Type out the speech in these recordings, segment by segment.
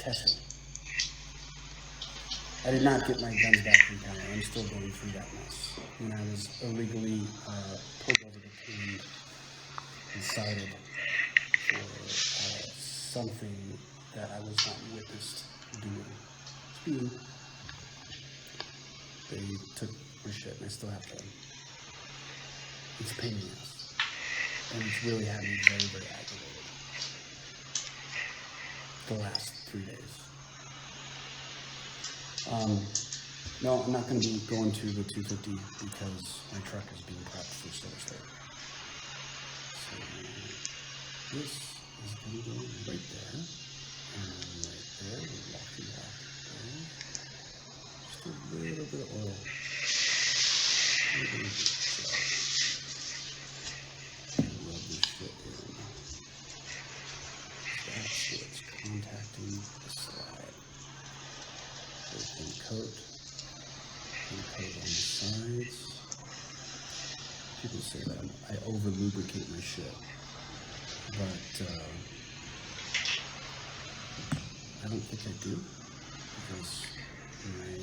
testing. I did not get my guns back from Canada. I'm still going through that mess. When I was illegally pulled over the cane and cited for something that I was not witnessed doing. Speeding. They took my shit and I still have to. It's a pain in the ass. And it's really had me very, very aggravated. The last 3 days. No, I'm not going to be going to the 250 because my truck is being prepped for service there. So this is going to go right there. And right there, we're walking back there. Just a little bit of oil. A little bit of rub this shit in. That's what's contacting the slide. Open coat. And coat on the sides. People say that I over lubricate my shit. But I don't think I do, because my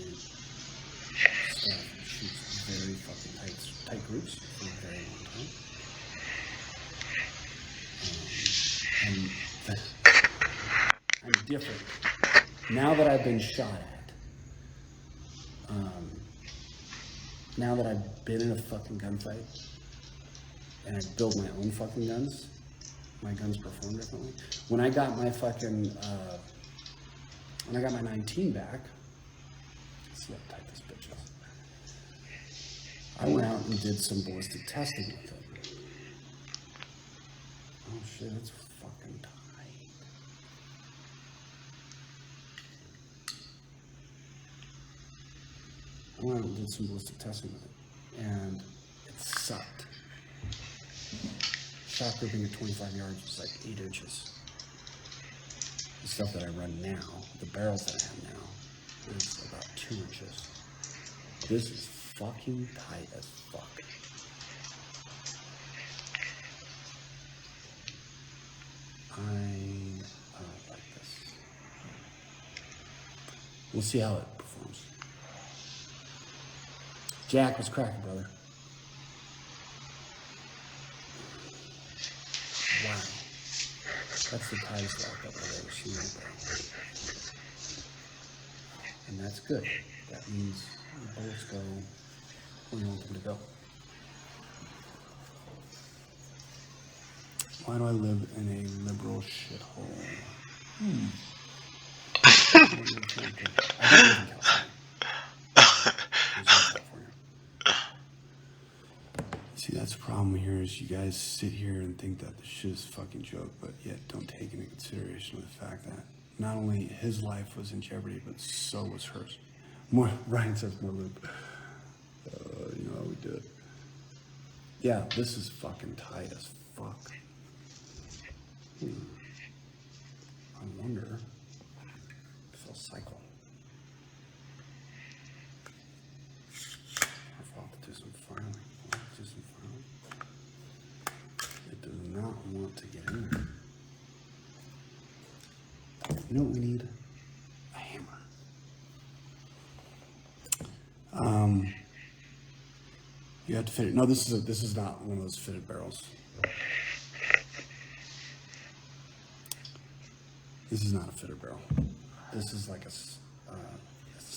staff shoots very fucking tight groups for a very long time. I'm different. Now that I've been shot at, now that I've been in a fucking gunfight, and I build my own fucking guns, my guns perform differently. When I got my fucking, when I got my 19 back, let's see how tight this bitch is. I went out and did some ballistic testing with it. Oh shit, it's fucking tight. I went out and did some ballistic testing with it, and it sucked. Shot grouping at 25 yards was like 8 inches. The stuff that I run now, the barrels that I have now, is about 2 inches. This is fucking tight as fuck. I like this. We'll see how it performs. Jack, what's cracking, brother? Wow. That's the tightest lockup I've ever seen in a barrel. And that's good. That means the bullets go where you want them to go. Why do I live in a liberal shithole? I don't live in California. See, that's the problem here is you guys sit here and think that this shit is a fucking joke, but yet don't take into consideration the fact that not only his life was in jeopardy, but so was hers. More, Ryan says more loop. You know how we do it. Yeah, this is fucking tight as fuck. I wonder if I'll cycle. I'll have to do some filing. It does not want to get in there. You know what we need? A hammer. You have to fit it. No, this is not one of those fitted barrels. This is not a fitted barrel. This is like it's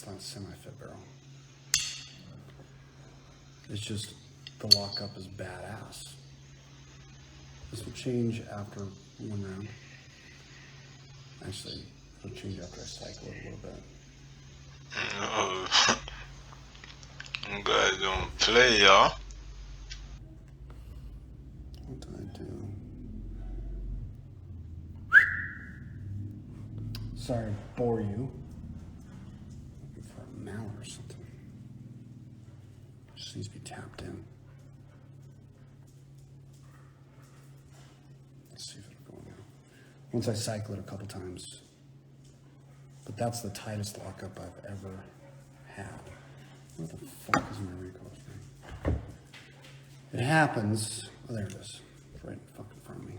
not a semi-fit barrel. It's just the lockup is badass. This will change after one round. Actually, it'll change after I cycle it a little bit. You guys don't play, y'all. What did I do? Sorry to bore you. Looking for a mallet or something. Just needs to be tapped in. Let's see if it'll go now. Once I cycle it a couple times. But that's the tightest lockup I've ever had. Where the fuck is my recoil spring? It happens. Oh, there it is. It's right in fucking front of me.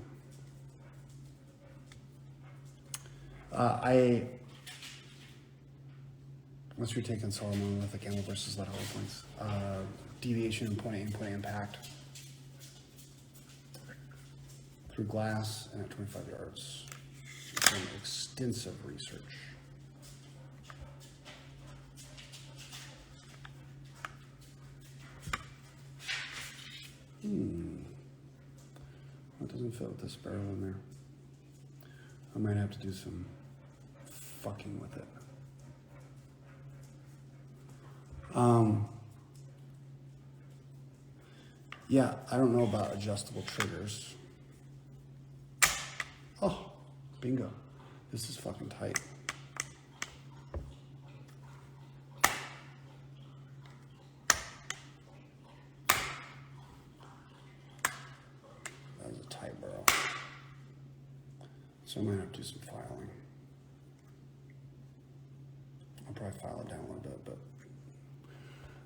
What's your take on solid monolithic ammo versus lead hollow points? Deviation in point impact through glass and at 25 yards. From extensive research. That doesn't fit with this barrel in there. I might have to do some fucking with it. Yeah, I don't know about adjustable triggers. Oh, bingo. This is fucking tight. That was a tight barrel. So I might have to do some filing. I'll probably file it down a little bit, but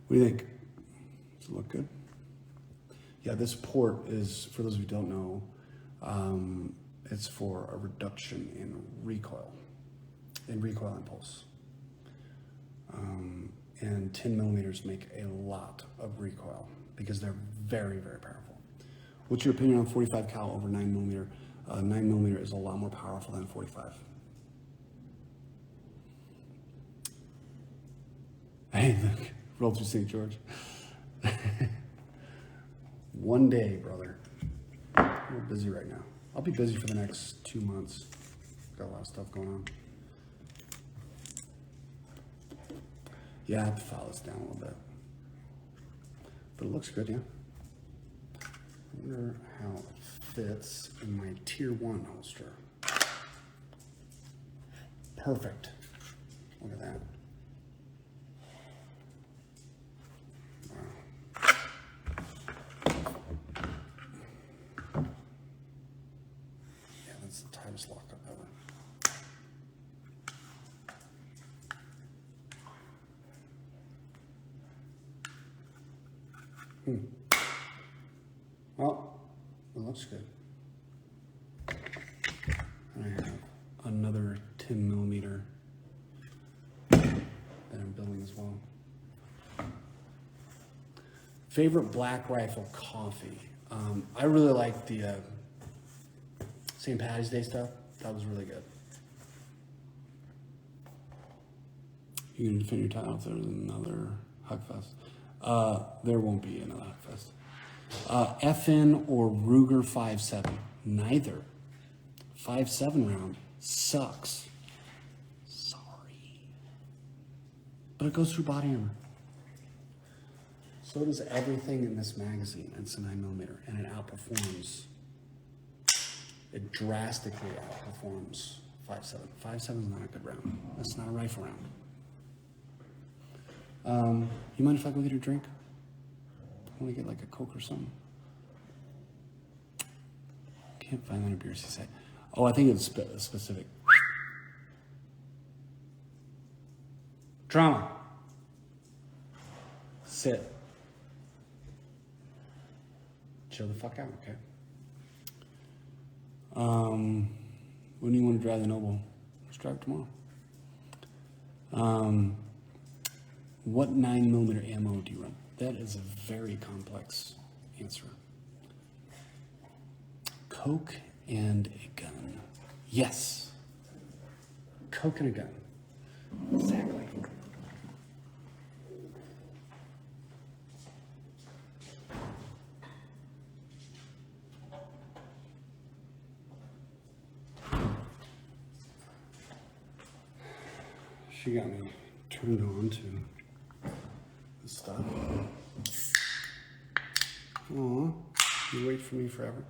what do you think? Does it look good? Yeah, this port is, for those of you who don't know, it's for a reduction in recoil impulse. And 10 millimeters make a lot of recoil because they're very, very powerful. What's your opinion on 45 cal over 9 millimeter? 9 millimeter is a lot more powerful than 45. Hey, look, roll through St. George. One day, brother. We're busy right now. I'll be busy for the next 2 months. Got a lot of stuff going on. Yeah, I have to file this down a little bit. But it looks good, yeah. I wonder how it fits in my tier 1 holster. Perfect. Look at that. Tightest lockup ever. Well, it looks good. And I have another 10 millimeter that I'm building as well. Favorite black rifle coffee. I really like the St. Patty's Day stuff. That was really good. You can defend your title if there's another Huckfest. There won't be another Huckfest. FN or Ruger 5.7? Neither. 5.7 round sucks. Sorry. But it goes through body armor. So does everything in this magazine. It's a 9 millimeter, and it outperforms. It drastically outperforms 5.7. 5.7 is not a good round. That's not a rifle round. You mind if I go get a drink? I want to get like a Coke or something. Can't find that beer, she said. Oh, I think it's specific. Drama. Sit. Chill the fuck out, okay? When do you want to drive the Noble? Let's drive it tomorrow. What 9 millimeter ammo do you run? That is a very complex answer. Coke and a gun. Yes. Coke and a gun. Exactly. She got me turned on to this stuff. Aw, you wait for me forever.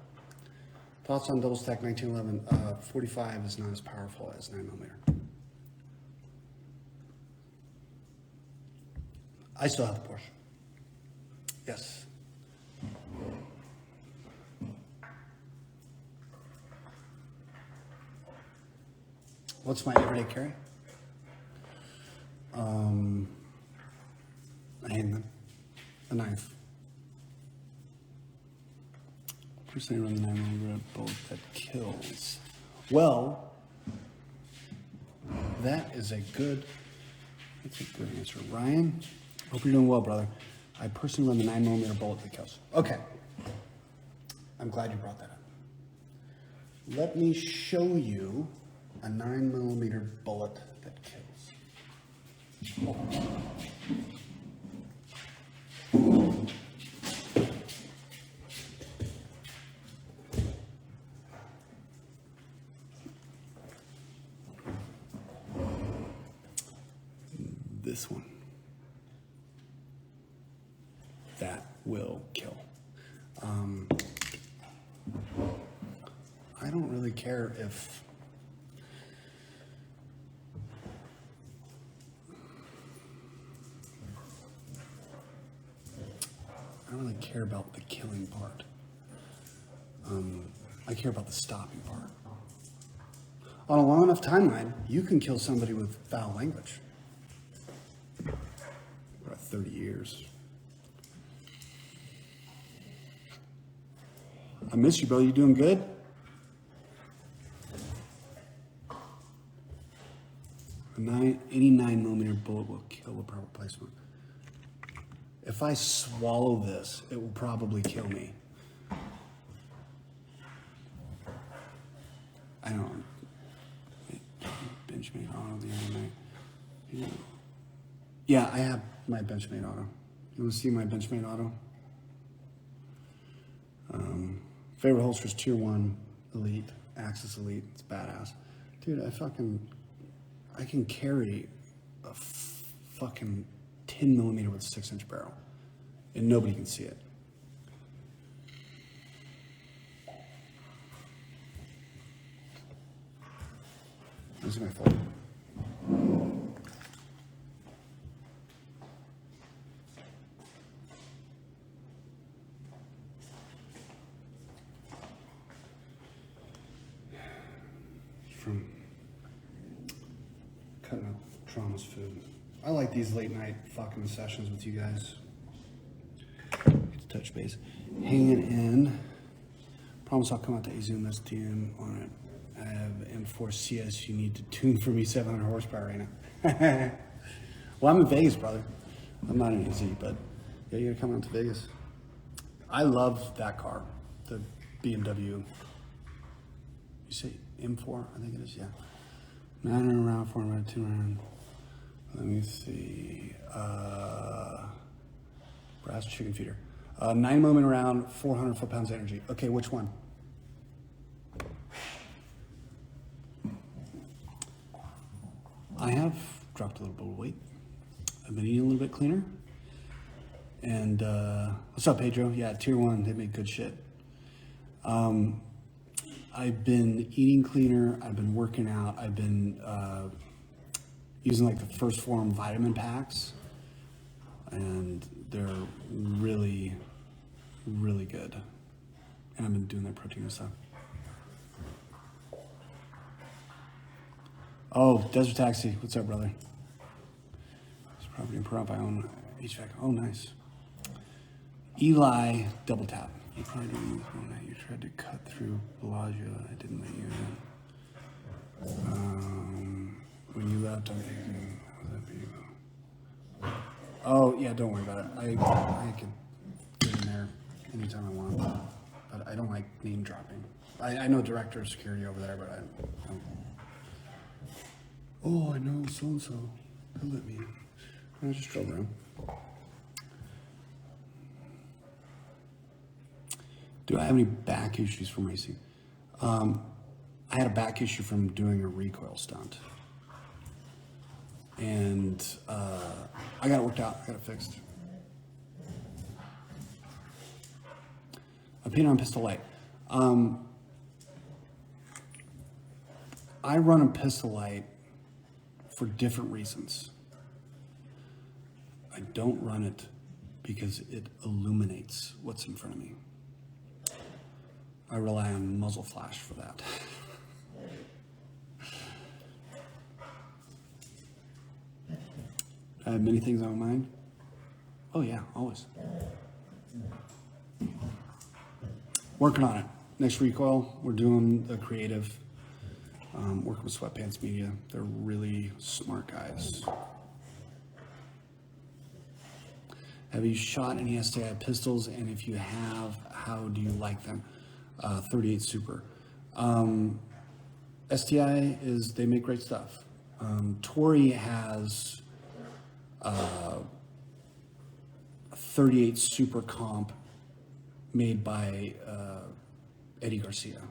Thoughts on double stack 1911? 45 is not as powerful as 9 millimeter. I still have the Porsche. Yes. What's my everyday carry? A handgun, a knife. Personally, run the 9 millimeter bolt that kills. Well, that is a good That's a good answer. Ryan, hope you're doing well, brother. I personally run the 9mm bullet that kills. Okay. I'm glad you brought that up. Let me show you a 9mm bullet that kills. This one. That will kill. I don't really care if I don't really care about the killing part. I care about the stopping part. On a long enough timeline, you can kill somebody with foul language. About 30 years. I miss you, bro. You doing good? Any 9mm bullet will kill with proper placement. If I swallow this, it will probably kill me. I don't. Benchmade auto the other night. Yeah, I have my Benchmade auto. You want to see my Benchmade auto? Favorite holsters, Tier 1 Elite, Axis Elite. It's badass. Dude, I can carry a fucking 10mm with a 6-inch barrel, and nobody can see it. This is my fault. From cutting up Trauma's food. I like these late night fucking sessions with you guys. Get to touch base. Hanging in. Promise I'll come out to Zoom STM on it. I have M4 CS you need to tune for me 700 horsepower right now. Well, I'm in Vegas, brother. I'm not in AZ, but yeah, you gotta come out to Vegas. I love that car, the BMW. You say M4? I think it is, yeah. 900 round, 400 round, 2 round. Let me see. Brass chicken feeder. 9mm round, 400 foot-pounds energy. Okay, which one? I have dropped a little bit of weight. I've been eating a little bit cleaner. And what's up, Pedro? Yeah, Tier 1, they make good shit. I've been eating cleaner. I've been working out. I've been using like the First Form vitamin packs, and they're really, really good. And I've been doing their protein and stuff. Oh, Desert Taxi. What's up, brother? It's property and per I own HVAC. Oh, nice. Eli double tap. You probably didn't use one. You tried to cut through Bellagio. I didn't let you in. When you left, I'm thinking, how's that for you? Oh, yeah, don't worry about it. I can get in there anytime I want. But I don't like name dropping. I know director of security over there, but I don't. Oh, I know so-and-so. He'll let me in. I just drove around. Do I have any back issues from racing? I had a back issue from doing a recoil stunt. And I got it worked out. I got it fixed. I peed on Pistol Light. I run a Pistol Light for different reasons. I don't run it because it illuminates what's in front of me. I rely on muzzle flash for that. I have many things on my mind. Oh yeah, always. Working on it. Next recoil, we're doing the creative. Working with Sweatpants Media. They're really smart guys. Have you shot any STI pistols? And if you have, how do you like them? 38 Super. STI is, they make great stuff. Tory has 38 Super Comp made by Eddie Garcia.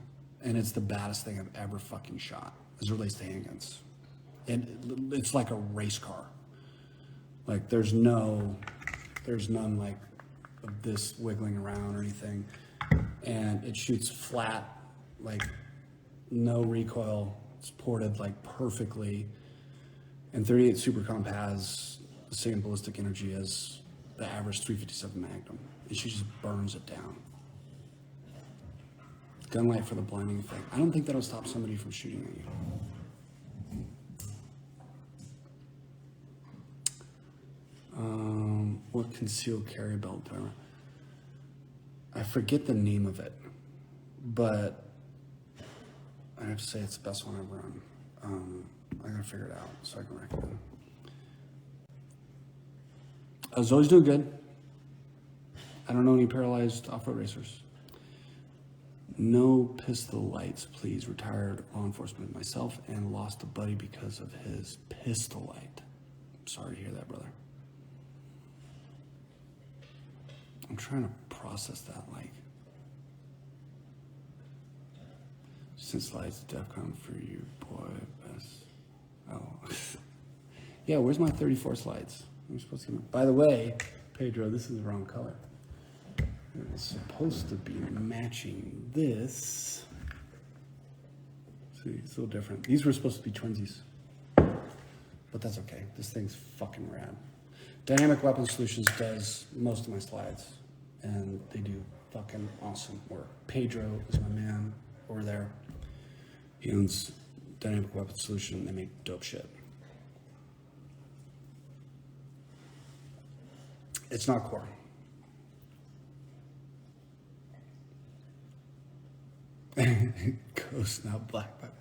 And it's the baddest thing I've ever fucking shot as it relates to handguns. And it's like a race car. Like there's none like of this wiggling around or anything. And it shoots flat, like no recoil. It's ported like perfectly. And 38 Super Comp has the same ballistic energy as the average 357 Magnum. And she just burns it down. Gunlight for the blinding effect. I don't think that'll stop somebody from shooting at you. What concealed carry belt do I forget the name of it, but I have to say it's the best one I've run. I gotta figure it out so I can recommend. I was always doing good. I don't know any paralyzed off-road racers. No pistol lights, please. Retired law enforcement myself and lost a buddy because of his pistol light. I'm sorry to hear that, brother. I'm trying to process that, like. Since lights DEFCON for you, boy, best. Oh. Yeah, where's my 34 slides? I'm supposed to. By the way, Pedro, this is the wrong color. It's supposed to be matching this. See, it's a little different. These were supposed to be twinsies, but that's okay. This thing's fucking rad. Dynamic Weapon Solutions does most of my slides, and they do fucking awesome work. Pedro is my man over there. He owns Dynamic Weapon Solution. They make dope shit. It's not core. Ghost, not black. But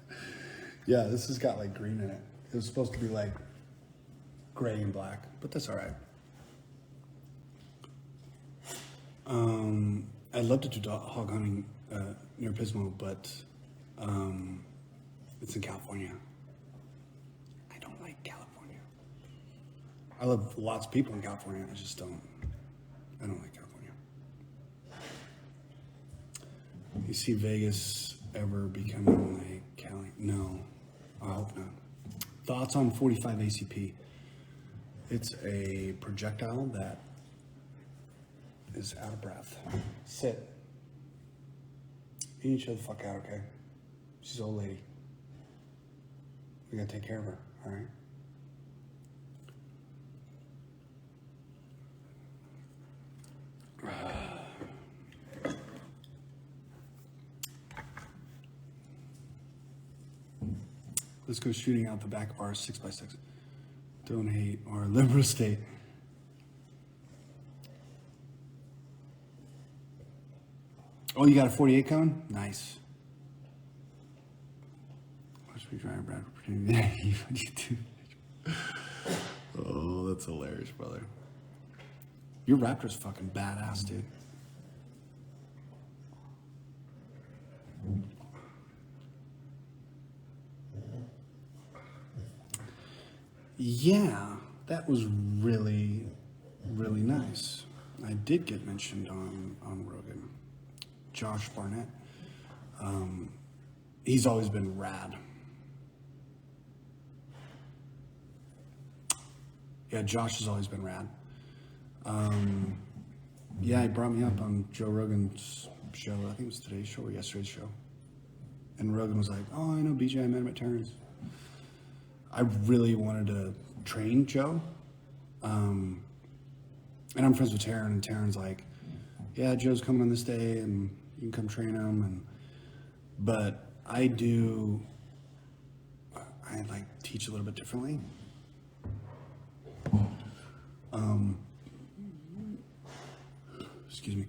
yeah, this has got like green in it. It was supposed to be like gray and black, but that's all right. I'd love to do hog hunting near Pismo, but it's in California. I don't like California. I love lots of people in California. I don't like California. You see Vegas ever becoming like Cali? No, I hope not. Thoughts on 45 ACP? It's a projectile that is out of breath. Sit. You need to chill the fuck out, okay? She's an old lady. We gotta take care of her, all right? Let's go shooting out the back of our 6x6. Don't hate our liberal state. Oh, you got a 48 cone? Nice. Watch me drive, Brad. Oh, that's hilarious, brother. Your Raptor's fucking badass, dude. Yeah, that was really, really nice. I did get mentioned on Rogan. Josh Barnett. He's always been rad. Yeah, Josh has always been rad. Yeah, he brought me up on Joe Rogan's show. I think it was today's show or yesterday's show. And Rogan was like, oh, I know BJ, I met him at Terrence. I really wanted to train Joe. And I'm friends with Taryn, and Taryn's like, yeah, Joe's coming on this day, and you can come train him. But I like teach a little bit differently. Excuse me.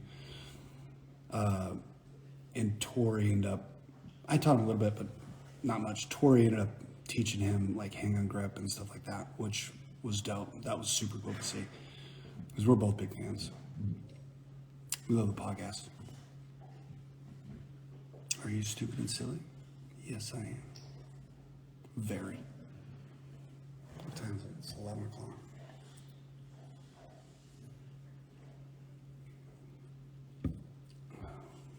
And Tori ended up, I taught him a little bit, but not much. Tori ended up teaching him like handgun grip and stuff like that, which was dope. That was super cool to see. Because we're both big fans. We love the podcast. Are you stupid and silly? Yes, I am. Very. What time is it? It's 11 o'clock.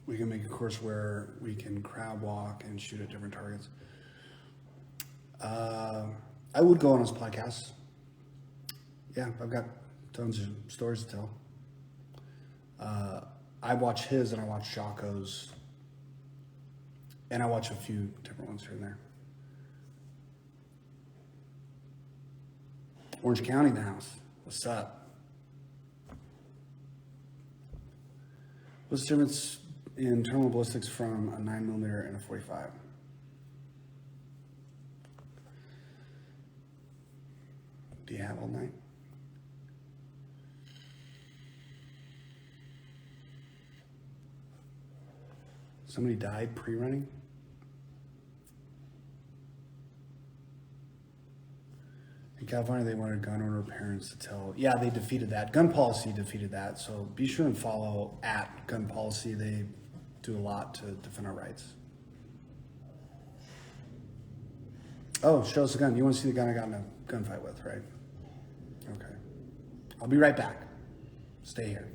We can make a course where we can crab walk and shoot at different targets. I would go on his podcast. Yeah, I've got tons of stories to tell. I watch his and I watch Jocko's. And I watch a few different ones here and there. Orange County in the house. What's up? What's the difference in terminal ballistics from a 9mm and a 45? Do you have all night? Somebody died pre-running? In California, they wanted gun owner parents to tell. Yeah, they defeated that. Gun policy defeated that. So be sure and follow at gun policy. They do a lot to defend our rights. Oh, show us the gun. You want to see the gun I got in a gunfight with, right? Okay. I'll be right back. Stay here.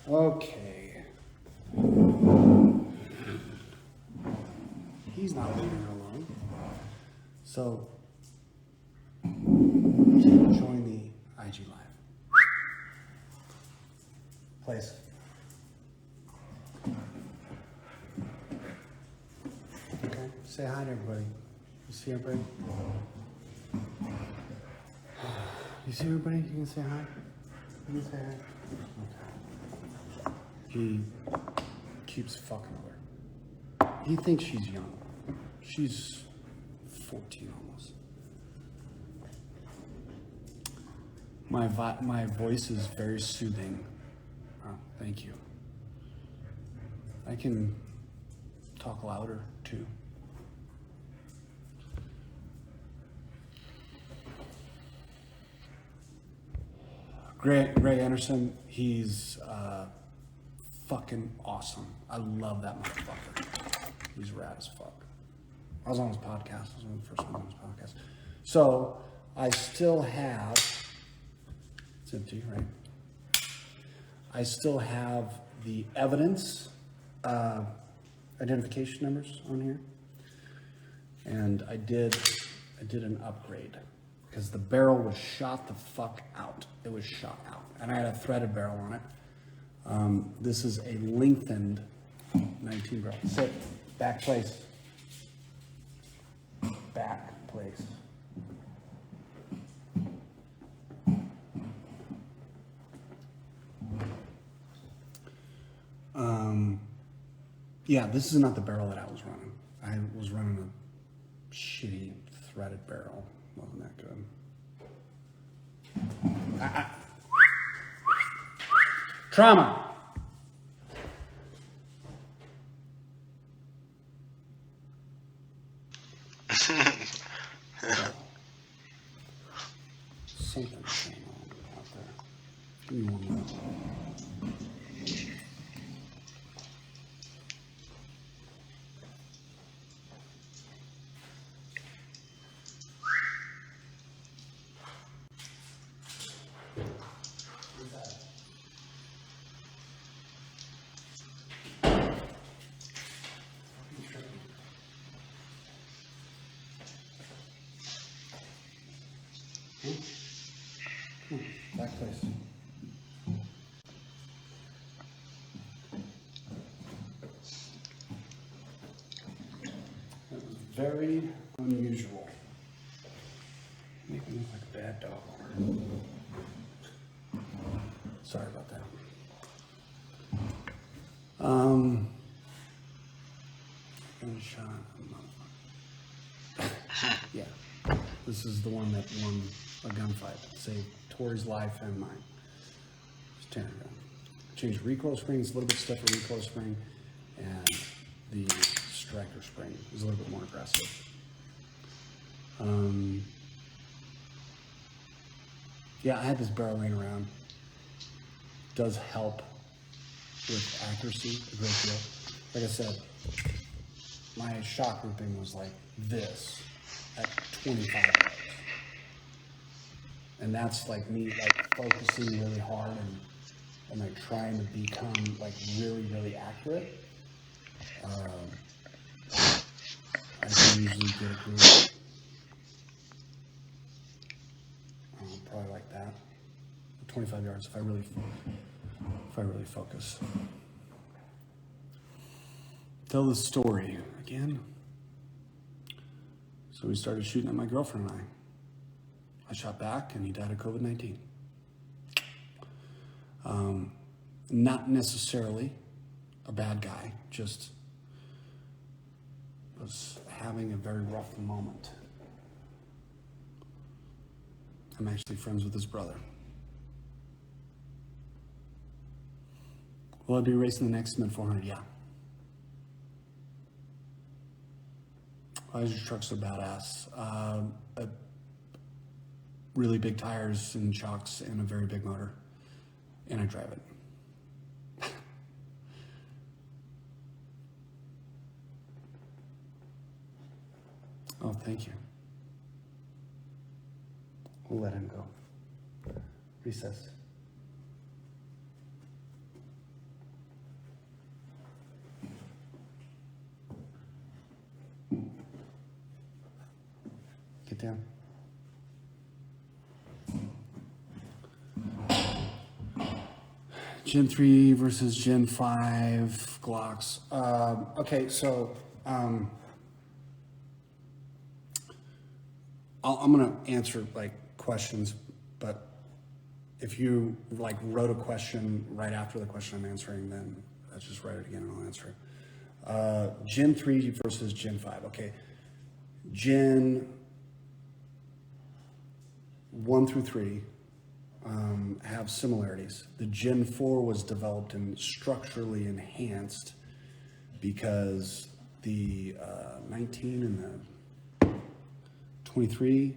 Okay. He's not leaving her alone. So, join the IG Live. Place. Okay. Say hi to everybody. You see everybody? You see everybody? You can say hi? You can say hi? Okay. He keeps fucking with her. He thinks she's young. She's 14 almost. My voice is very soothing. Oh, thank you. I can talk louder too. Gray Anderson, he's fucking awesome. I love that motherfucker. He's rad as fuck. I was on his podcast. I was one of the first ones on his podcast. So I still have, it's empty, right? I still have the evidence identification numbers on here. And I did an upgrade because the barrel was shot the fuck out. It was shot out. And I had a threaded barrel on it. This is a lengthened 19 barrel. Sit, back place. Back place. Yeah, this is not the barrel that I was running. I was running a shitty threaded barrel. Wasn't that good. Trauma. Something's going on out there. Give me 1 minute. Back place. very unusual. Make me look like a bad dog. Sorry about that. Gunshot. Yeah. This is the one that won a gunfight. Saved Tori's life and mine. Just tearing it down. Changed the recoil spring. It's a little bit stiffer recoil spring. And the striker spring is a little bit more aggressive. Yeah, I had this barrel laying around. Does help with accuracy a great deal. Like I said, my shock grouping was like this at 25 yards. And that's like me like focusing really hard and like trying to become like really, really accurate. I can usually get a group probably like that, 25 yards if I really focus. Tell the story again. So he started shooting at my girlfriend and I shot back and he died of COVID-19. Not necessarily a bad guy, just was having a very rough moment. I'm actually friends with his brother. Will I be racing the next Mid 400? Yeah. Why is your truck so badass? Really big tires and shocks and a very big motor. And I drive it. Oh, thank you. We'll let him go. Recess. Get down. Gen 3 versus Gen 5 Glocks. Okay, so I'm gonna answer like questions, but if you like wrote a question right after the question I'm answering, then let's just write it again and I'll answer it. Gen 3 versus Gen 5. Okay, Gen 1 through 3 have similarities. The Gen 4 was developed and structurally enhanced because the 19 and the 23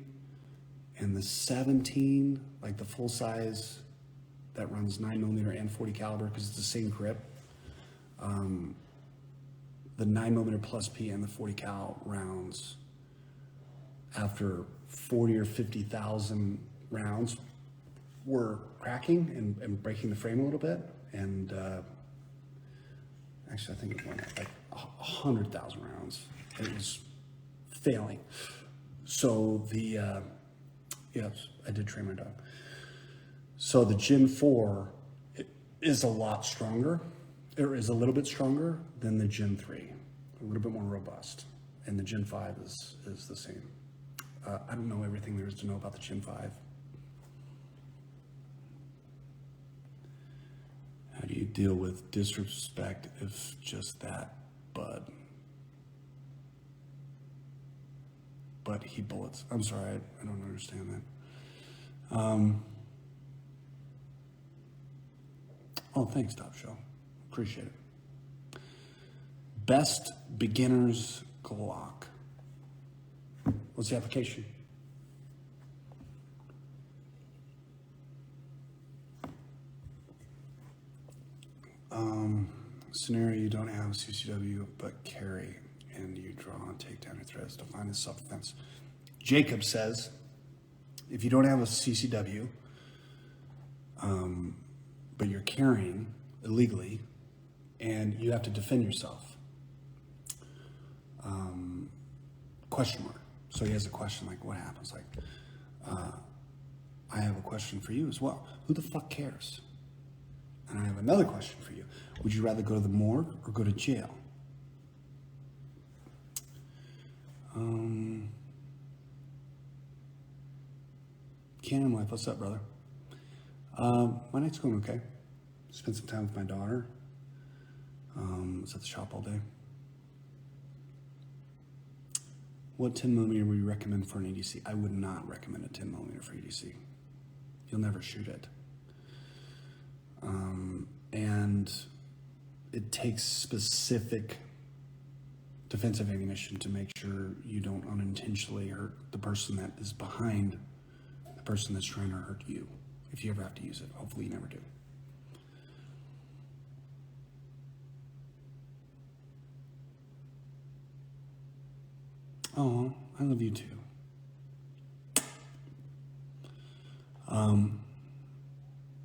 and the 17, like the full size that runs 9mm and 40 caliber because it's the same grip. The 9mm plus P and the 40 cal rounds, after 40 or 50,000 rounds, were cracking and breaking the frame a little bit. And actually, I think it went up like 100,000 rounds. It was failing. So the, yes, I did train my dog. So the Gen 4 is a lot stronger, or is a little bit stronger than the Gen 3, a little bit more robust. And the Gen 5 is the same. I don't know everything there is to know about the Gen 5. How do you deal with disrespect if just that, bud? But he bullets. I'm sorry, I don't understand that. Oh, thanks, Top Show. Appreciate it. Best beginner's Glock. What's the application? Scenario, you don't have CCW but carry and you draw and take down your threats. Define as self-defense. Jacob says, if you don't have a CCW, but you're carrying illegally and you have to defend yourself, question mark. So he has a question like, what happens? Like, I have a question for you as well. Who the fuck cares? And I have another question for you. Would you rather go to the morgue or go to jail? Canon Life, what's up, brother? My night's going okay. Spent some time with my daughter. Was at the shop all day. What 10mm would you recommend for an EDC? I would not recommend a 10mm for EDC. You'll never shoot it. And it takes specific defensive ammunition to make sure you don't unintentionally hurt the person that is behind the person that's trying to hurt you, if you ever have to use it. Hopefully you never do. Oh, I love you too.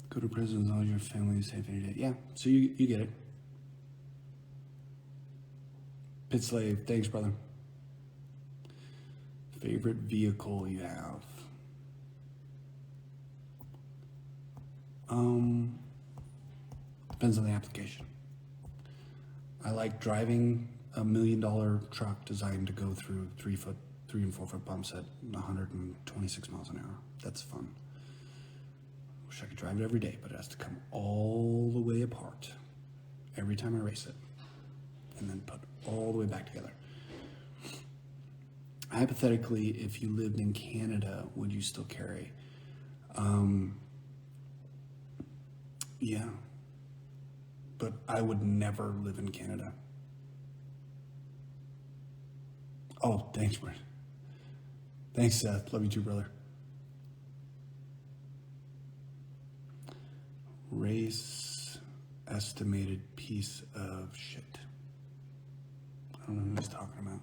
Go to prison as long as your family is safe any day. Yeah, so you get it. Pit Slave, thanks, brother. Favorite vehicle you have? Depends on the application. I like driving a $1 million truck designed to go through 3 and 4 foot bumps at 126 miles an hour. That's fun. Wish I could drive it every day, but it has to come all the way apart every time I race it, and then put all the way back together. Hypothetically, if you lived in Canada, would you still carry? Yeah, but I would never live in Canada. Oh, thanks, Brent. Thanks, Seth. Love you too, brother. Race estimated piece of shit. I don't know who he's talking about.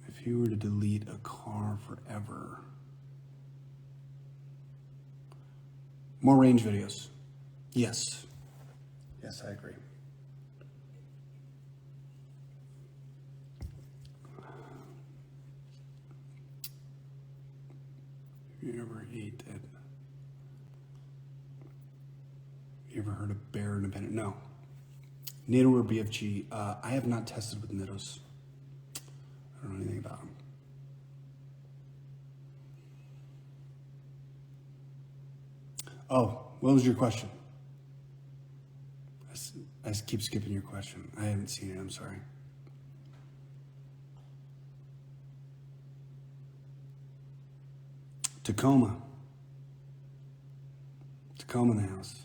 If you were to delete a car forever, more range videos. Yes. Yes, I agree. You ever ate at? You ever heard of Bear Independent? No. NATO or BFG? I have not tested with NITOs. I don't know anything about them. Oh, what was your question? I keep skipping your question. I haven't seen it. I'm sorry. Tacoma in the house.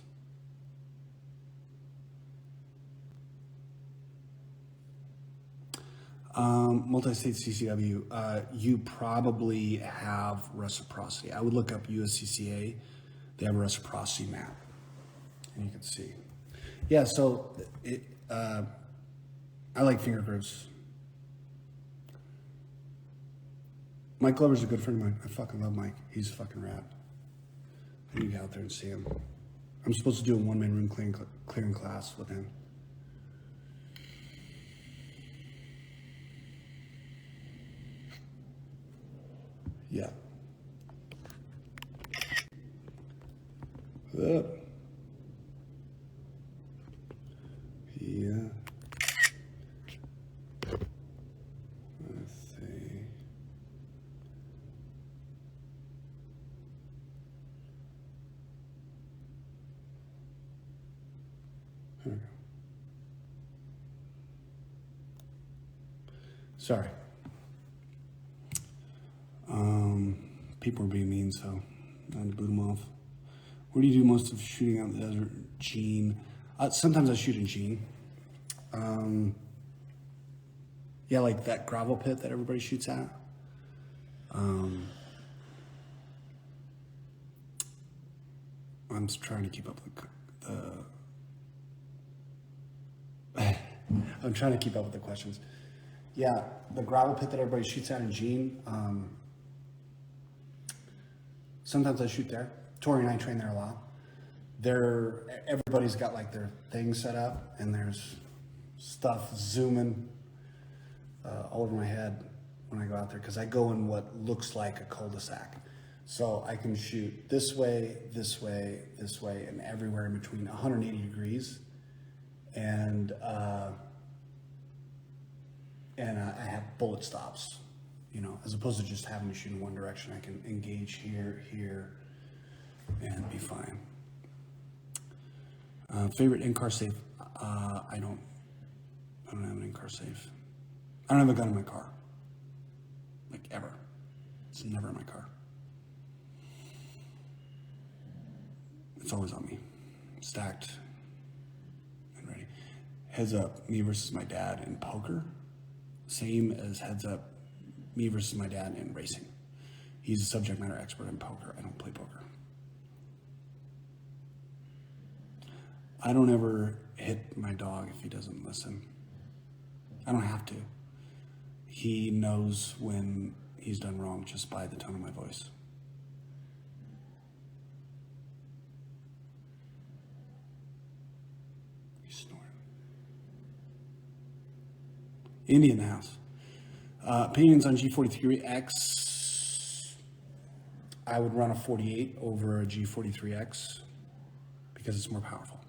Multi-state CCW, you probably have reciprocity. I would look up USCCA. They have a reciprocity map, and you can see. Yeah, so I like finger grips. Mike Glover's a good friend of mine. I fucking love Mike. He's a fucking rad. I need to get out there and see him. I'm supposed to do a one-man room clearing class with him. Yeah. Yeah. Let's see. There we go. Sorry. People are being mean, so I had to boot them off. Where do you do most of shooting out in the desert? Gene. Sometimes I shoot in Gene. Yeah, like that gravel pit that everybody shoots at. I'm just trying to keep up with I'm trying to keep up with the questions. Yeah, the gravel pit that everybody shoots at in Gene. Sometimes I shoot there. Tori and I train there a lot. Everybody's got like their thing set up, and there's stuff zooming all over my head when I go out there, because I go in what looks like a cul-de-sac. So I can shoot this way, this way, this way, and everywhere in between 180 degrees. And and I have bullet stops, you know, as opposed to just having to shoot in one direction. I can engage here, and be fine. Favorite in-car safe? I don't have an in-car safe. I don't have a gun in my car, like ever. It's never in my car. It's always on me, stacked and ready. Heads up, me versus my dad in poker. Same as heads up, me versus my dad in racing. He's a subject matter expert in poker. I don't play poker. I don't ever hit my dog if he doesn't listen. I don't have to. He knows when he's done wrong just by the tone of my voice. He's snoring. Indy in the house. Opinions on G43X. I would run a 48 over a G43X because it's more powerful.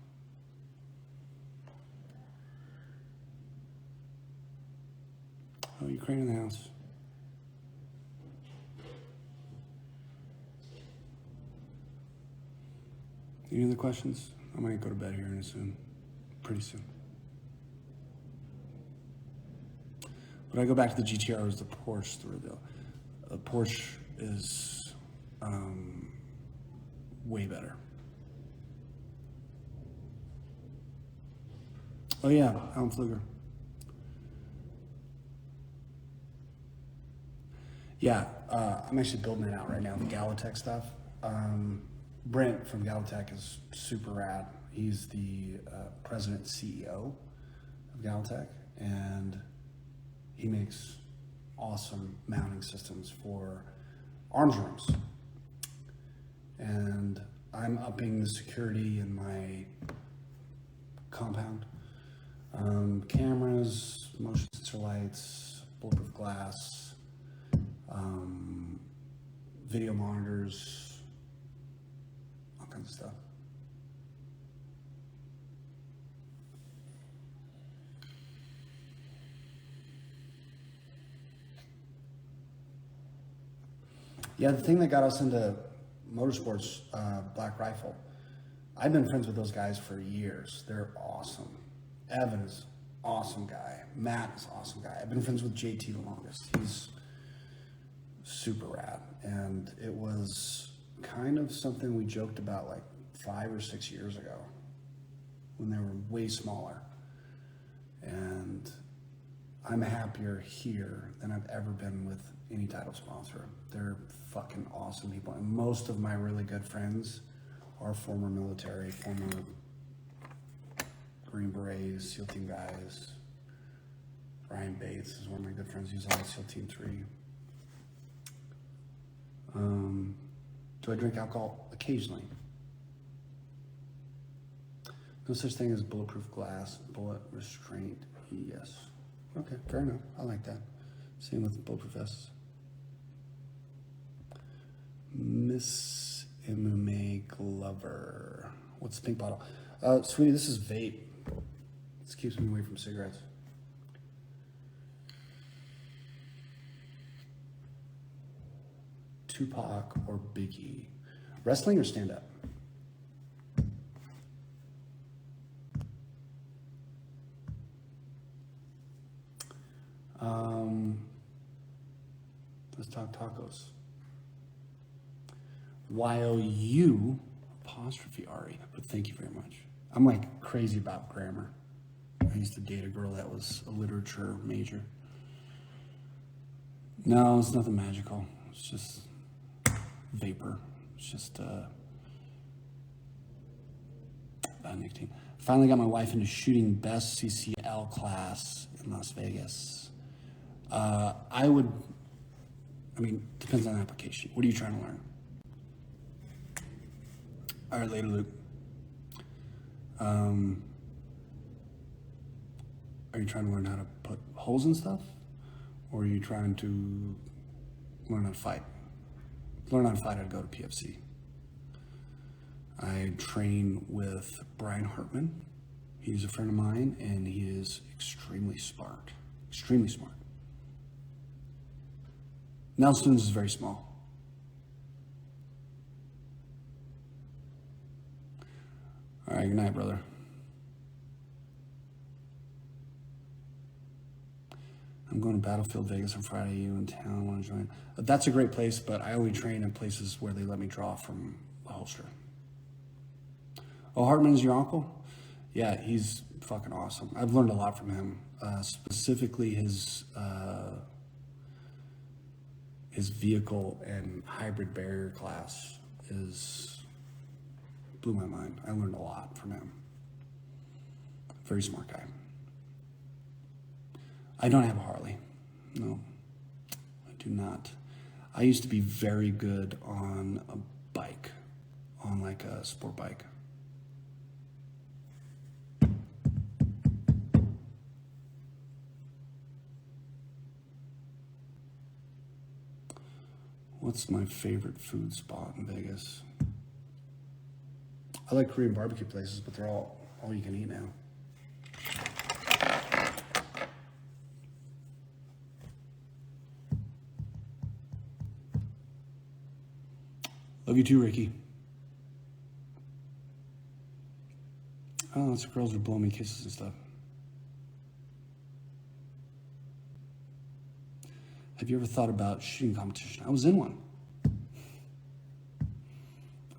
Oh, Ukraine in the house. Any other questions? I might go to bed here pretty soon. But I go back to the GTR, was the Porsche the reveal. The Porsche is way better. Oh yeah, Alan Pfluger. Yeah, I'm actually building it out right now, the Galatech stuff. Brent from Galatech is super rad. He's the president and CEO of Galatech, and he makes awesome mounting systems for arms rooms. And I'm upping the security in my compound. Cameras, motion sensor lights, bulletproof glass, video monitors, all kinds of stuff. Yeah, the thing that got us into motorsports, Black Rifle, I've been friends with those guys for years. They're awesome. Evan is awesome guy. Matt is awesome guy. I've been friends with JT the longest. He's super rad. And it was kind of something we joked about like 5 or 6 years ago when they were way smaller. And I'm happier here than I've ever been with any title sponsor. They're fucking awesome people. And most of my really good friends are former military, former Green Berets, SEAL Team guys. Ryan Bates is one of my good friends. He's on SEAL Team 3. Do I drink alcohol? Occasionally. No such thing as bulletproof glass, bullet restraint. Yes. Okay, fair enough. I like that. Same with bulletproof vests. Miss MMA Glover. What's the pink bottle? Sweetie, this is vape. This keeps me away from cigarettes. Tupac or Biggie? Wrestling or stand-up? Let's talk tacos. YOU apostrophe Ari, but thank you very much. I'm like crazy about grammar. I used to date a girl that was a literature major. No, it's nothing magical. It's just vapor. It's just nicotine. Finally got my wife into shooting best CCL class in Las Vegas. Depends on the application. What are you trying to learn? All right, later, Luke. Are you trying to learn how to put holes in stuff? Or are you trying to learn how to fight? Learn how to fight, I'd go to PFC. I train with Brian Hartman. He's a friend of mine, and he is extremely smart. Extremely smart. Nelson's is very small. All right, good night, brother. I'm going to Battlefield Vegas on Friday. You in town? I want to join. That's a great place, but I only train in places where they let me draw from a holster. Oh, Hartman's your uncle? Yeah, he's fucking awesome. I've learned a lot from him. Specifically his vehicle and hybrid barrier class blew my mind. I learned a lot from him. Very smart guy. I don't have a Harley. No, I do not. I used to be very good on a bike, on like a sport bike. What's my favorite food spot in Vegas? I like Korean barbecue places, but they're all you can eat now. Love you too, Ricky. Oh, lots of girls are blowing me kisses and stuff. Have you ever thought about shooting competition? I was in one.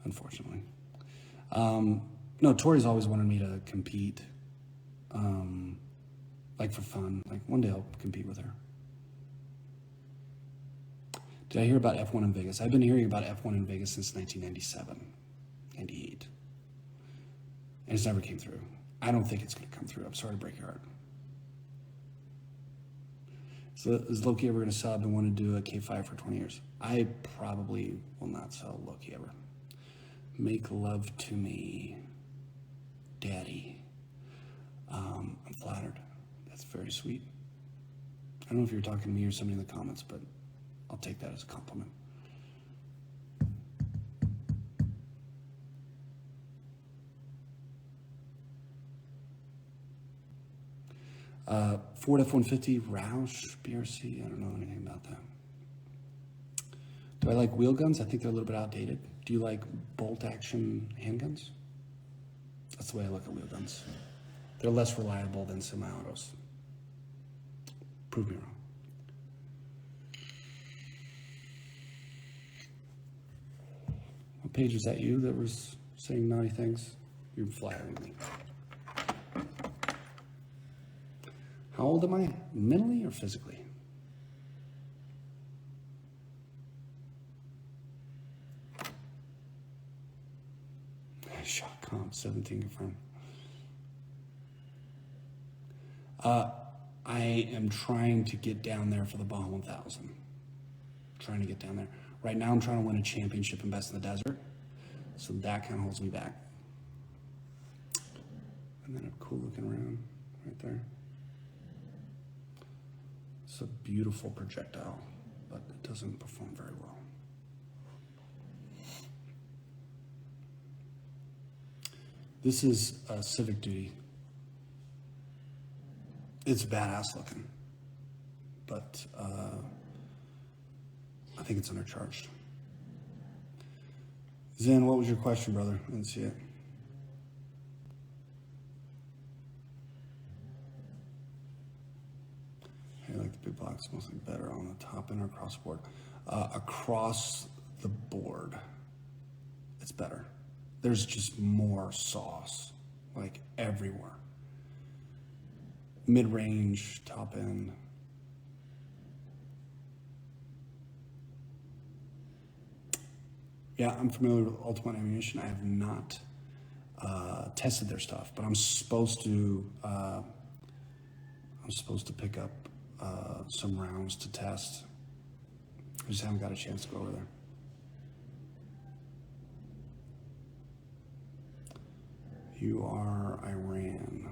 Unfortunately. No, Tori's always wanted me to compete. Like for fun. Like one day I'll compete with her. Did I hear about F1 in Vegas? I've been hearing about F1 in Vegas since 1997, 98. And it's never came through. I don't think it's going to come through. I'm sorry to break your heart. So is Loki ever going to sub and want to do a K5 for 20 years? I probably will not sell Loki ever. Make love to me, Daddy. I'm flattered. That's very sweet. I don't know if you're talking to me or somebody in the comments, but I'll take that as a compliment. Ford F-150, Roush, BRC, I don't know anything about that. Do I like wheel guns? I think they're a little bit outdated. Do you like bolt action handguns? That's the way I look at wheel guns. They're less reliable than semi-autos. Prove me wrong. What page was that you that was saying naughty things? You're flattering me. How old am I? Mentally or physically? Shot comp, 17 confirmed. I am trying to get down there for the Baja 1000. Trying to get down there. Right now I'm trying to win a championship in Best in the Desert. So that kind of holds me back. And then a cool looking round right there. It's a beautiful projectile, but it doesn't perform very well. This is a Civic Duty. It's badass looking, but I think it's undercharged. Zen, what was your question, brother? I didn't see it. I like the big blocks mostly better on the top end or across the board. Across the board, it's better. There's just more sauce, like everywhere. Mid-range, top end. Yeah, I'm familiar with Ultimate Ammunition. I have not tested their stuff, but I'm supposed to pick up some rounds to test. I just haven't got a chance to go over there. You are Iran.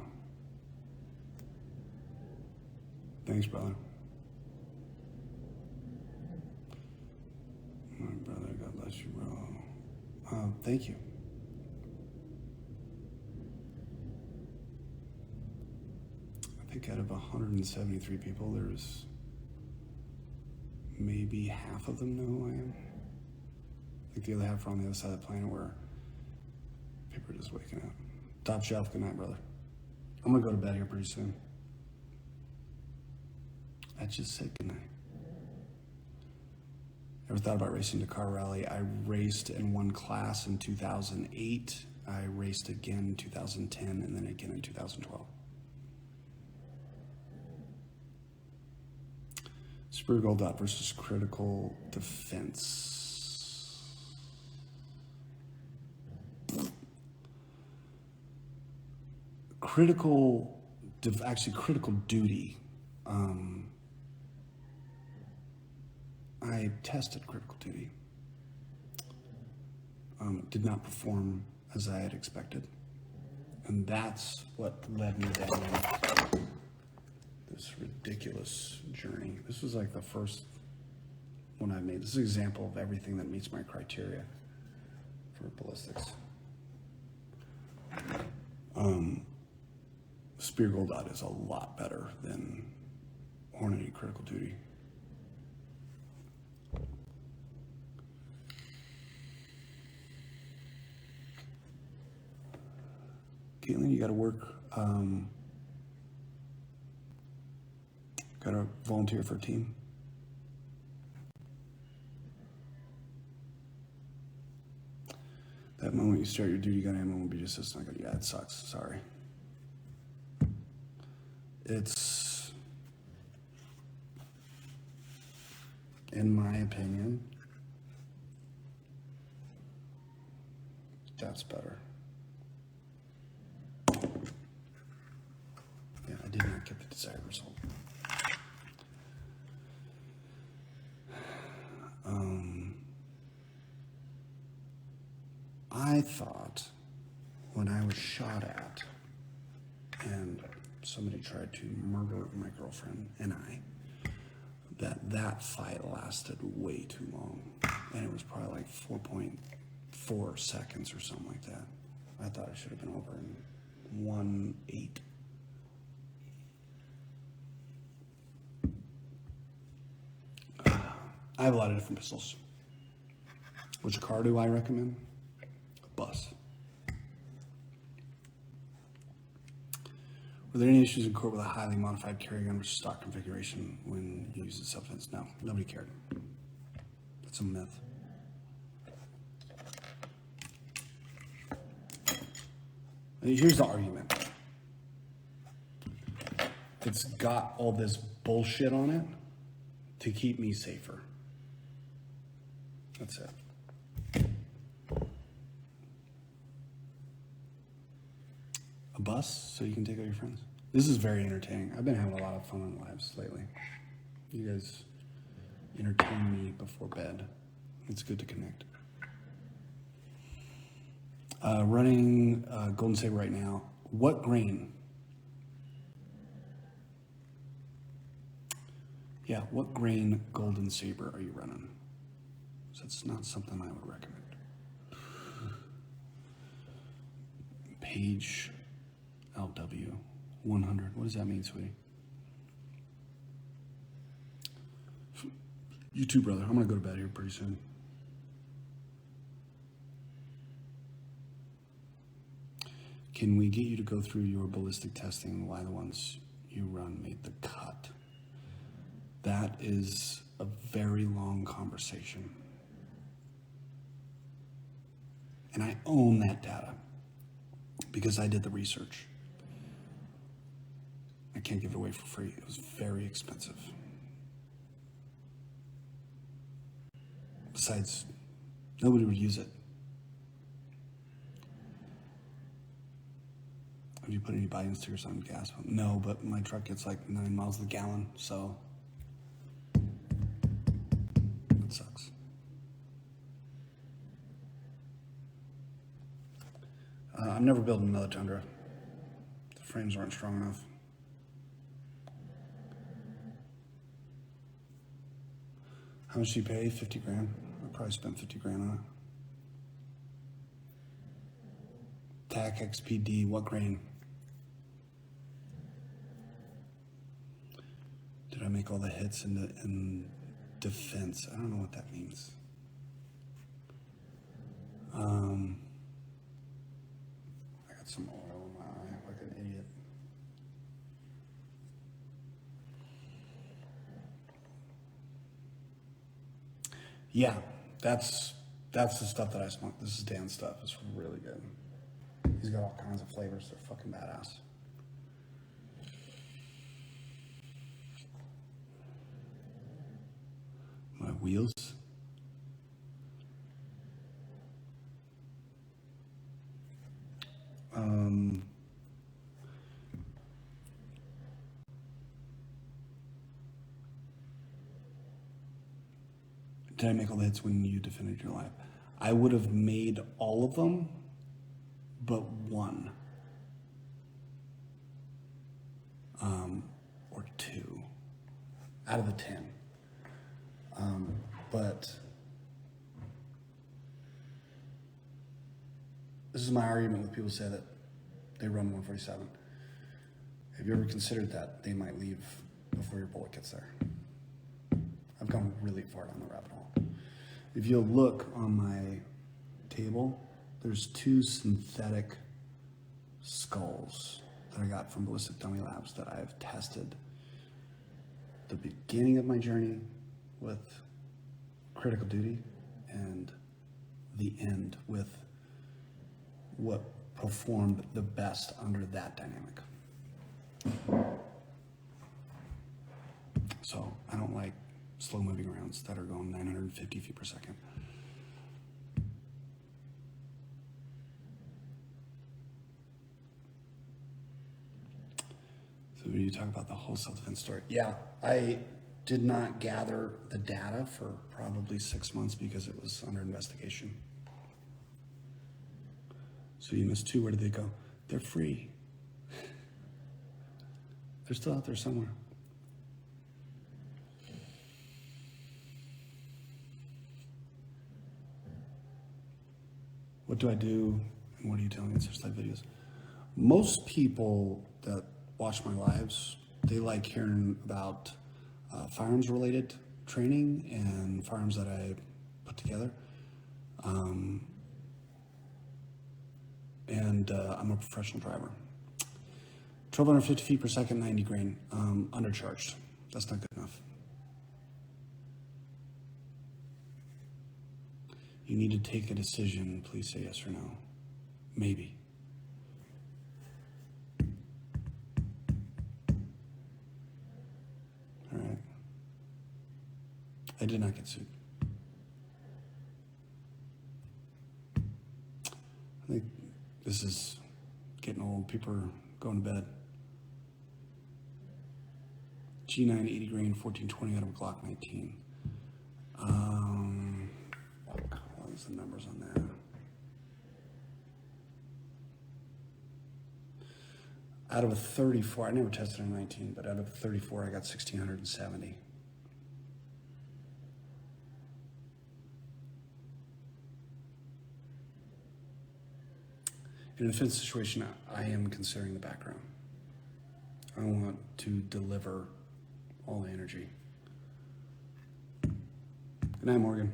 Thanks, brother. My brother, God bless you, bro. Thank you. I think think out of 173 people, there's maybe half of them know who I am. Like the other half are on the other side of the planet where people are just waking up. Top shelf, good night, brother. I'm gonna go to bed here pretty soon. I just said good night. Ever thought about racing Dakar Rally? I raced in one class in 2008. I raced again in 2010 and then again in 2012. Spear Gold Dot versus Critical Defense. Critical Duty. I tested Critical Duty. Did not perform as I had expected. And that's what led me down this ridiculous journey. This was like the first one I made. This is an example of everything that meets my criteria for ballistics. Spear Gold Dot is a lot better than Hornady Critical Duty. Caitlin, you gotta work, gotta volunteer for a team. That moment you start your duty gun ammo will be just as not good. Yeah, it sucks, sorry. It's, in my opinion, that's better. Yeah, I did not get the desired result. I thought when I was shot at and somebody tried to murder my girlfriend and I, that fight lasted way too long. And it was probably like 4.4 seconds or something like that. I thought it should have been over in 1:08. I have a lot of different pistols. Which car do I recommend? Bus. Were there any issues in court with a highly modified carry gun versus stock configuration when you use the self-defense? No, nobody cared. That's a myth. Here's the argument. It's got all this bullshit on it to keep me safer. That's it. A bus so you can take out your friends. This is very entertaining. I've been having a lot of fun on lives lately. You guys entertain me before bed. It's good to connect. Running Golden Saber right now. What grain? Yeah, what grain Golden Saber are you running? So it's not something I would recommend. Page LW 100. What does that mean, sweetie? You too, brother. I'm gonna go to bed here pretty soon. Can we get you to go through your ballistic testing and why the ones you run made the cut? That is a very long conversation. And I own that data because I did the research. I can't give it away for free. It was very expensive. Besides, nobody would use it. Have you put any buy-in stickers on gas pump? No, but my truck gets like 9 miles a gallon, so it sucks. I'm never building another Tundra. The frames aren't strong enough. How much do you pay? 50 grand. I probably spent 50 grand on it. TAC XPD, what grain? Did I make all the hits in defense? I don't know what that means. I got some oil in my eye like an idiot. Yeah, that's the stuff that I smoke. This is Dan's stuff. It's really good. He's got all kinds of flavors. They're fucking badass. My wheels. Did I make all the hits when you defended your life? I would have made all of them, but one. Or two out of the 10. But this is my argument when people say that they run 147. Have you ever considered that they might leave before your bullet gets there? I've gone really far down the rabbit hole. If you'll look on my table, there's 2 synthetic skulls that I got from Ballistic Dummy Labs that I've tested. The beginning of my journey with critical duty and the end with what performed the best under that dynamic. So I don't like slow moving rounds that are going 950 feet per second. So when you talk about the whole self-defense story, yeah, I did not gather the data for probably 6 months because it was under investigation. So you missed 2, where did they go? They're free. They're still out there somewhere. What do I do and what are you telling in such live videos? Most people that watch my lives, they like hearing about firearms related training and firearms that I put together. And I'm a professional driver. 1,250 feet per second, 90 grain, undercharged. That's not good enough. You need to take a decision. Please say yes or no. Maybe. All right. I did not get sued. I think this is getting old. People are going to bed. G9 80 grain 1420 out of a Glock 19. What was the numbers on that? Out of a 34, I never tested a 19, but out of a 34, I got 1,670. In a defense situation, I am considering the background. I want to deliver all the energy. Good night, Morgan.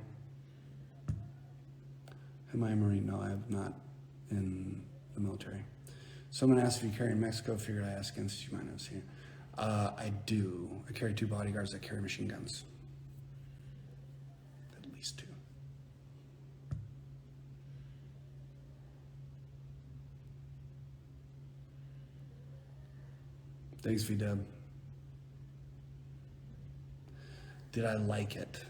Am I a Marine? No, I have not in the military. Someone asked if you carry in Mexico. Figured I asked against you might not see it. I do. I carry 2 bodyguards that carry machine guns. At least 2. Thanks, VDub. Did I like it?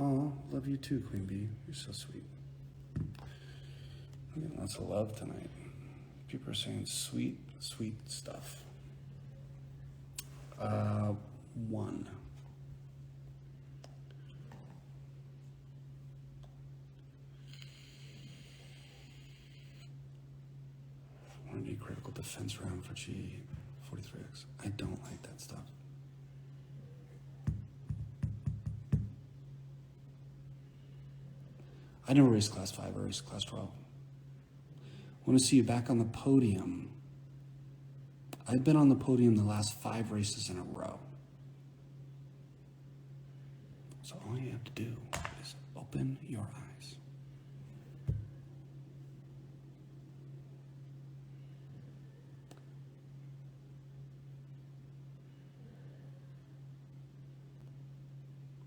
Oh, love you too, Queen Bee. You're so sweet. I'm getting lots of love tonight. People are saying sweet, sweet stuff. 1. I want to be critical defense round for G43X. I don't like that stuff. I never raced class 5, I raced class 12. I want to see you back on the podium. I've been on the podium the last 5 races in a row. all you have to do is open your eyes.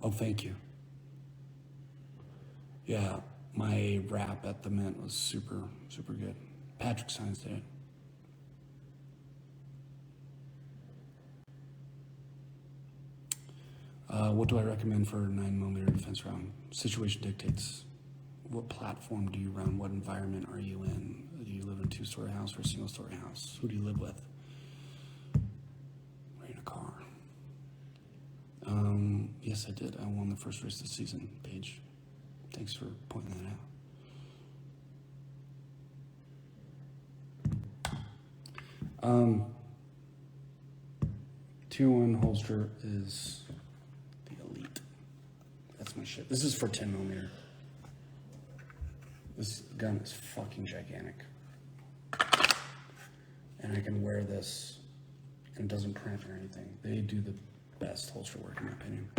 Oh, thank you. Yeah, my rap at the Mint was super, super good. Patrick Signs did it. What do I recommend for a 9mm defense round? Situation dictates. What platform do you run? What environment are you in? Do you live in a 2-story house or a single-story house? Who do you live with? Are you in a car? Yes, I did. I won the first race this season, Paige. Thanks for pointing that out. Tier 1 holster is the Elite. That's my shit. This is for 10mm. This gun is fucking gigantic. And I can wear this and it doesn't print or anything. They do the best holster work in my opinion.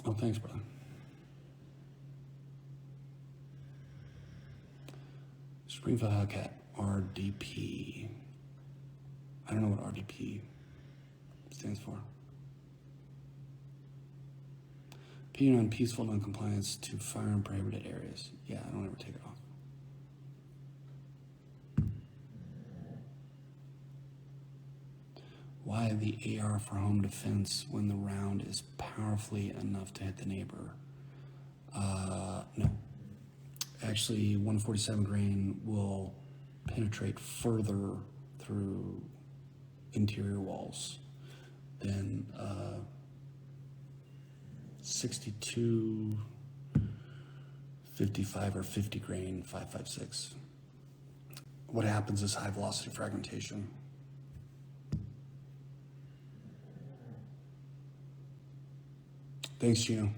Oh, thanks, brother. Springfield Hellcat, RDP. I don't know what RDP stands for. Opinion on peaceful non-compliance to firearm prohibited areas. Yeah, I don't ever take it off. Why the AR for home defense when the round is powerfully enough to hit the neighbor? No. Actually, 147 grain will penetrate further through interior walls than 62, 55, or 50 grain 5.56. What happens is high velocity fragmentation. Thanks, Gino.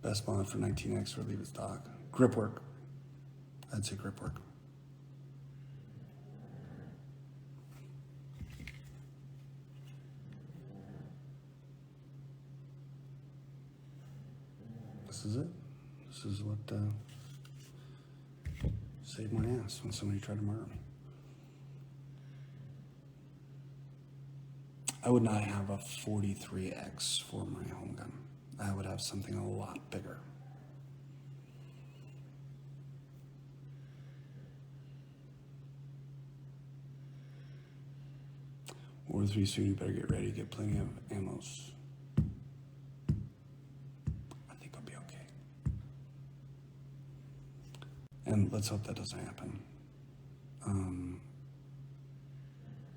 Best bond for 19X or leave it stock. Grip work. I'd say grip work. This is it. This is what saved my ass when somebody tried to murder me. I would not have a 43X for my home gun. I would have something a lot bigger. War 3 soon, you better get ready, get plenty of ammos. I think I'll be okay. And let's hope that doesn't happen.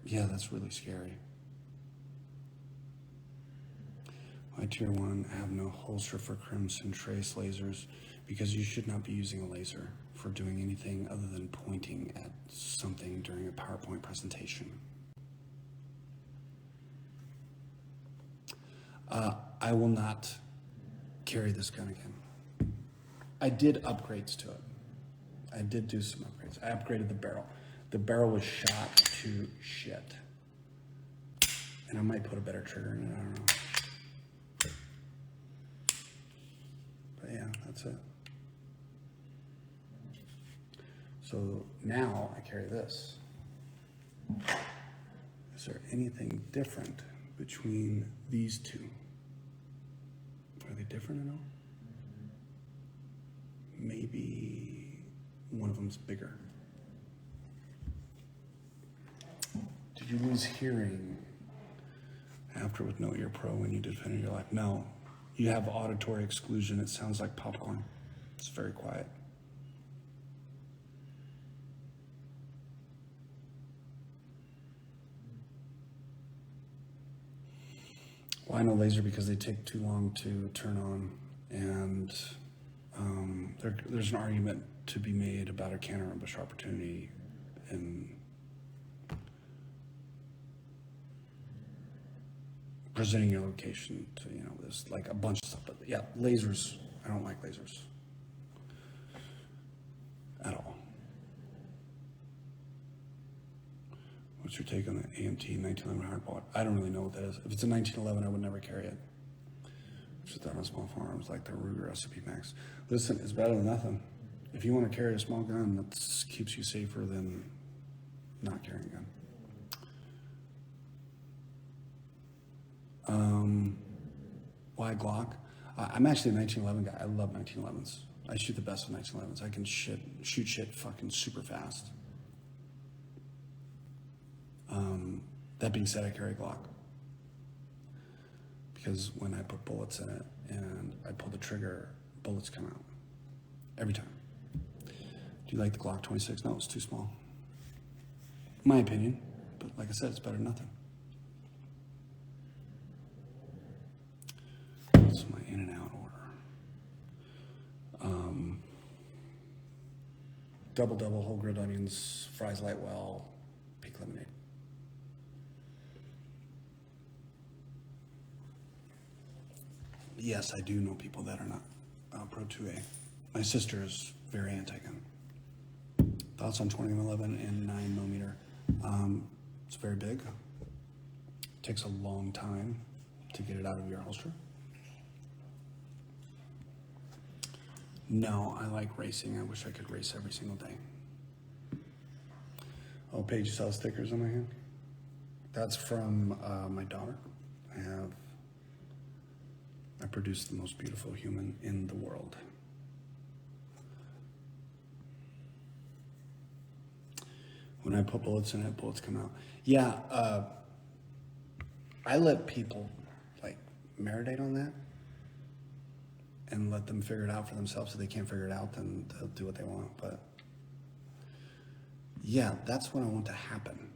Yeah, that's really scary. My tier 1, I have no holster for Crimson Trace lasers because you should not be using a laser for doing anything other than pointing at something during a PowerPoint presentation. I will not carry this gun again. I did upgrades to it. I did do some upgrades. I upgraded the barrel. The barrel was shot to shit. And I might put a better trigger in it, I don't know. But yeah, that's it. So now I carry this. Is there anything different between these two? Are they different at all? Maybe one of them's bigger. Did you lose hearing after with No Ear Pro when you defended your life? No. You have auditory exclusion. It sounds like popcorn. It's very quiet. Why no laser? Because they take too long to turn on, and there's an argument to be made about a counter ambush opportunity in presenting your location to, you know, there's like a bunch of stuff. But yeah, lasers, I don't like lasers at all. What's your take on the AMT 1911 hardball? I don't really know what that is. If it's a 1911, I would never carry it. Just that on small farms like the Ruger SCP Max. Listen, it's better than nothing. If you want to carry a small gun, that keeps you safer than not carrying a gun. Why Glock? I'm actually a 1911 guy. I love 1911s. I shoot the best with 1911s. I can shoot shit fucking super fast. That being said, I carry a Glock. Because when I put bullets in it and I pull the trigger, bullets come out. Every time. Do you like the Glock 26? No, it's too small. My opinion. But like I said, it's better than nothing. This is my in and out order. Double, whole grilled onions, fries light well, pink lemonade. Yes, I do know people that are not Pro 2A. My sister is very anti-gun. Thoughts on 2011 and 9mm? It's very big. Takes a long time to get it out of your holster. No, I like racing. I wish I could race every single day. Oh, Paige, you saw the stickers on my hand? That's from my daughter. I produced the most beautiful human in the world. When I put bullets in it, bullets come out. Yeah, I let people like marinate on that and let them figure it out for themselves. If they can't figure it out, then they'll do what they want. But yeah, that's what I want to happen.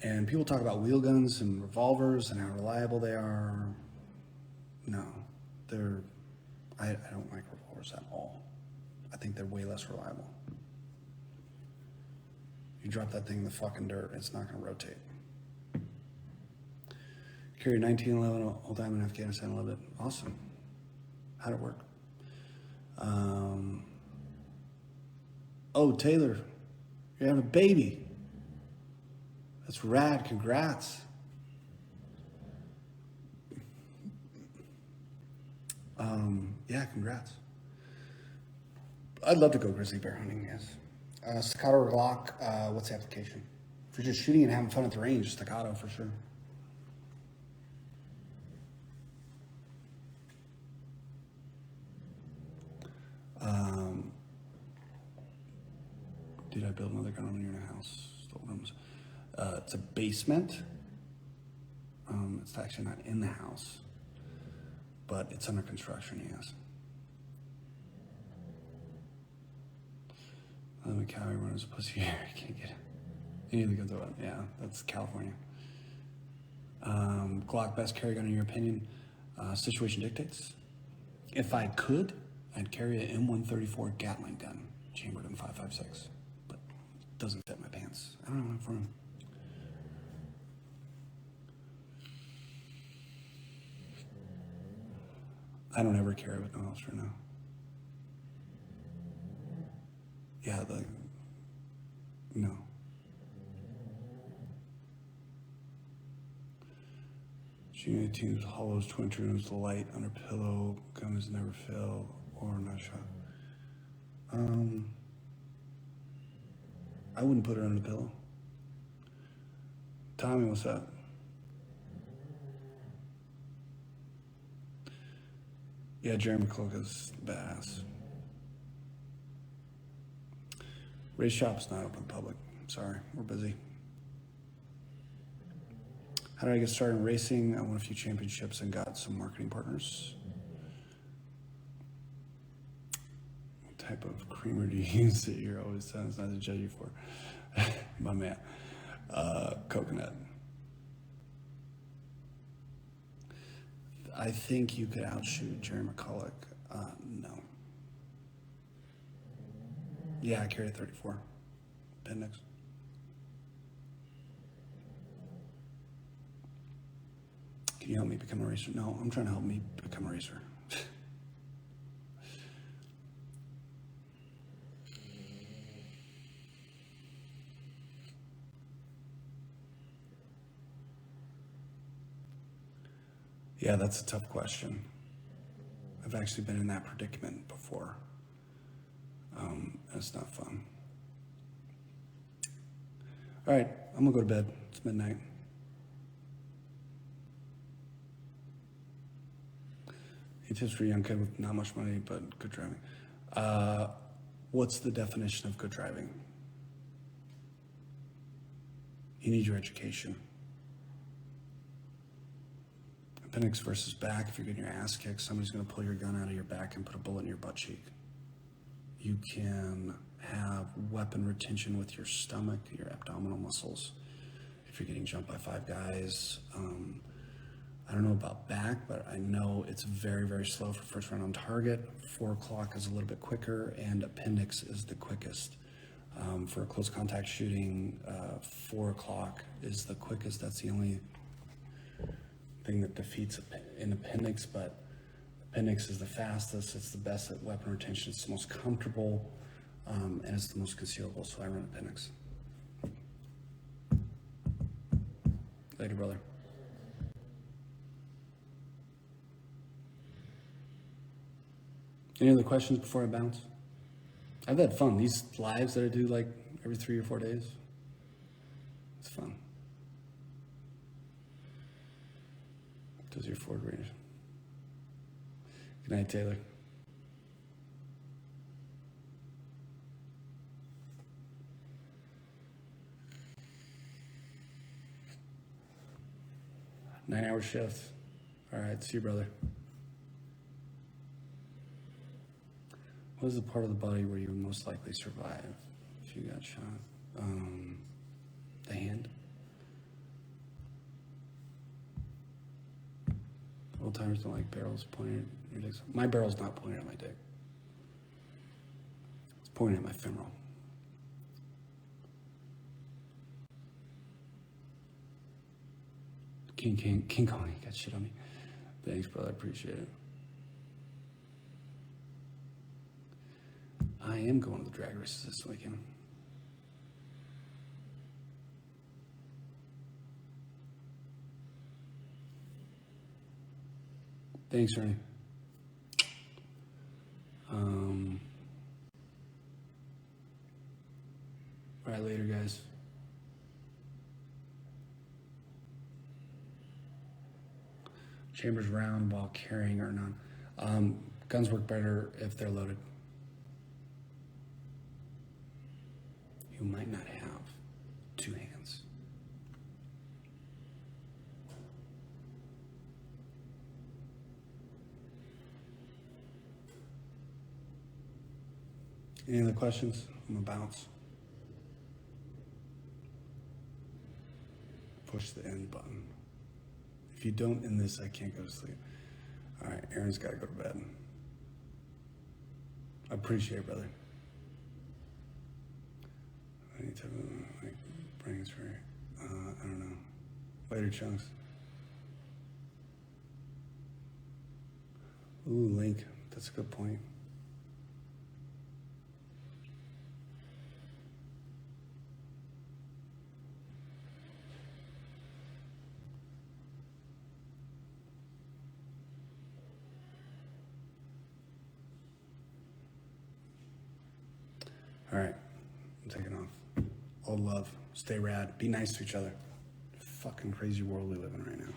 And people talk about wheel guns and revolvers and how reliable they are. No, I don't like revolvers at all. I think they're way less reliable. You drop that thing in the fucking dirt, it's not gonna rotate. Carried 1911 all time in Afghanistan, I love it. Awesome. How'd it work? Oh, Taylor, you're having a baby. That's rad, congrats. Yeah, congrats. I'd love to go grizzly bear hunting, yes. Staccato or Glock, what's the application? If you're just shooting and having fun at the range, staccato for sure. Did I build another gun room in your house? Rooms. It's a basement. It's actually not in the house, but it's under construction, yes. The Cali run is a pussy here. I can't get it. Any of the guns are, yeah, that's California. Glock, best carry gun in your opinion? Situation dictates. If I could, I'd carry an M134 Gatling gun, chambered in 5.56, but it doesn't fit my pants. I don't have enough room. I don't ever carry with no holster now. Yeah, no. Shooting 18 hollows, twin rooms, light under pillow, guns never fail, or not shot. I wouldn't put it under the pillow. Tommy, what's up? Yeah, Jerry McCulloch is badass. Race shop's not open to the public. Sorry, we're busy. How did I get started in racing? I won a few championships and got some marketing partners. What type of creamer do you use that you're always telling us not to judge you for? My man. Coconut. I think you could outshoot Jerry McCulloch. No. Yeah, I carry a 34. Appendix. Can you help me become a racer? No, I'm trying to help me become a racer. Yeah, that's a tough question. I've actually been in that predicament before. It's not fun. All right, I'm gonna go to bed. It's midnight. He tips for a young kid with not much money, but good driving. What's the definition of good driving? You need your education. Appendix versus back. If you're getting your ass kicked, somebody's going to pull your gun out of your back and put a bullet in your butt cheek. You can have weapon retention with your stomach, your abdominal muscles. If you're getting jumped by 5 guys, I don't know about back, but I know it's very, very slow for first round on target. 4 o'clock is a little bit quicker, and appendix is the quickest. For a close contact shooting, 4 o'clock is the quickest. That's the only thing that defeats an appendix, but appendix is the fastest. It's the best at weapon retention. It's the most comfortable, and it's the most concealable. So I run appendix. Later, brother. Any other questions before I bounce? I've had fun. These lives that I do like every 3 or 4 days, it's fun. Does your Ford range? Good night, Taylor. Nine-hour shift. All right, see you, brother. What is the part of the body where you would most likely survive if you got shot? The hand. Old timers don't like barrels pointed at your dick. My barrel's not pointed at my dick. It's pointed at my femoral. King Kong, you got shit on me. Thanks, brother. I appreciate it. I am going to the drag races this weekend. Thanks, Ernie. All right, later, guys. Chambers round while carrying or not. Guns work better if they're loaded. You might not have 2 hands. Any other questions? I'm gonna bounce. Push the end button. If you don't end this, I can't go to sleep. All right, Aaron's got to go to bed. I appreciate it, brother. I need to like brains for I don't know. Later, chunks. Ooh, Link. That's a good point. All right, I'm taking off. All love. Stay rad. Be nice to each other. Fucking crazy world we live in right now.